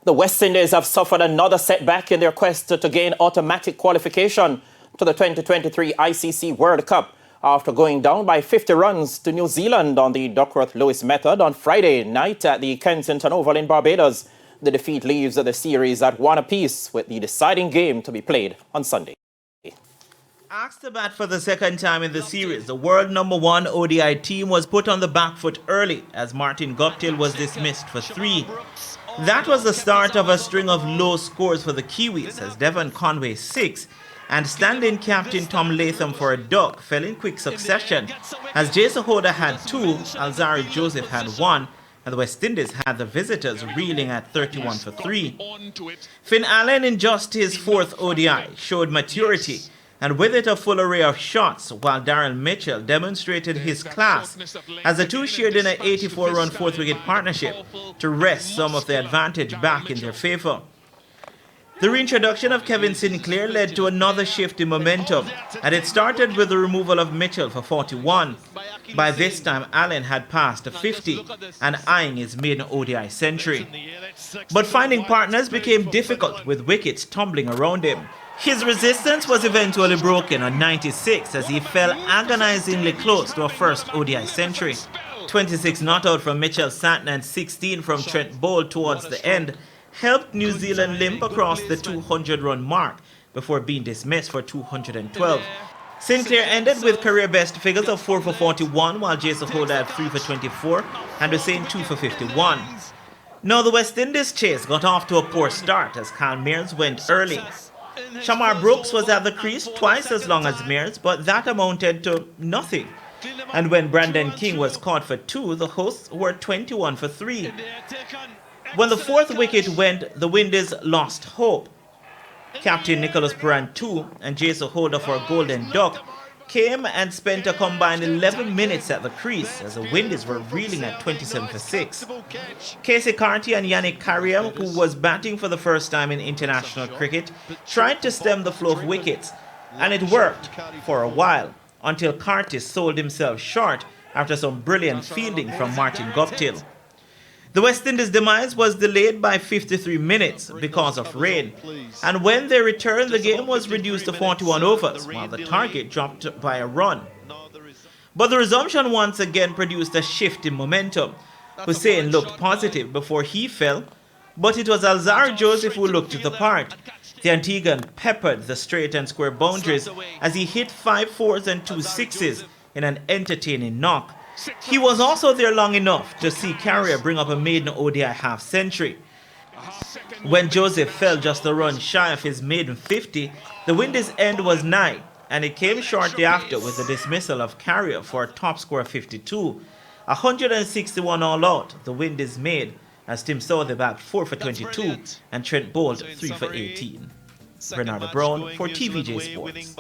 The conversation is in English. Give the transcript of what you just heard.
The West Indies have suffered another setback in their quest to gain automatic qualification to the 2023 ICC World Cup after going down by 50 runs to New Zealand on the Duckworth-Lewis method on Friday night at the Kensington Oval in Barbados. The defeat leaves the series at 1 apiece, with the deciding game to be played on Sunday. Asked to bat for the second time in the series, the world #1 ODI team was put on the back foot early as Martin Guptill was dismissed for 3. That was the start of a string of low scores for the Kiwis as Devon Conway 6 and stand-in captain Tom Latham for a duck fell in quick succession as Jason Hoda had 2, Alzari Joseph had 1, and the West Indies had the visitors reeling at 31 for 3. Finn Allen, in just his 4th ODI, showed maturity and with it a full array of shots, while Darryl Mitchell demonstrated his class as the two shared in an 84-run 4th wicket partnership to wrest some of the advantage back in their favour. The reintroduction of Kevin Sinclair led to another shift in momentum, and it started with the removal of Mitchell for 41. By this time, Allen had passed 50 and eyeing his maiden ODI century. But finding partners became difficult with wickets tumbling around him. His resistance was eventually broken on 96 as he fell agonizingly close to a first ODI century. 26 not out from Mitchell Santner and 16 from Trent Boult towards the end helped New Zealand limp across the 200-run mark before being dismissed for 212. Sinclair ended with career best figures of 4 for 41, while Jason Hoda had 3 for 24 and Hussain 2 for 51. Now the West Indies chase got off to a poor start as Kyle Mears went early. Shamar Brooks was at the crease twice as long as Mears, but that amounted to nothing. And when Brandon King was caught for 2, the hosts were 21 for 3. When the 4th wicket went, the Windies lost hope. Captain Nicholas Puran 2 and Jason Hoda for a golden duck came and spent a combined 11 minutes at the crease as the Windies were reeling at 27 for 6. Casey Carty and Yannick Cariah, who was batting for the first time in international cricket, tried to stem the flow of wickets, and it worked for a while until Carty sold himself short after some brilliant fielding from Martin Guptill. The West Indies' demise was delayed by 53 minutes because of rain, and when they returned, the game was reduced to 41 overs, while the target dropped by a run. But the resumption once again produced a shift in momentum. Hussain looked positive before he fell, but it was Alzari Joseph who looked the part. The Antiguan peppered the straight and square boundaries as he hit 5 fours and 2 sixes in an entertaining knock. He was also there long enough to see Cariah bring up a maiden ODI half-century. When Joseph fell just a run shy of his maiden 50, the Windies' end was nigh, and it came shortly after with the dismissal of Cariah for a top score of 52. 161 all out the Windies made as Tim Southey bagged 4 for 22 and Trent Boult 3 for 18. Bernardo Brown for TVJ Sports.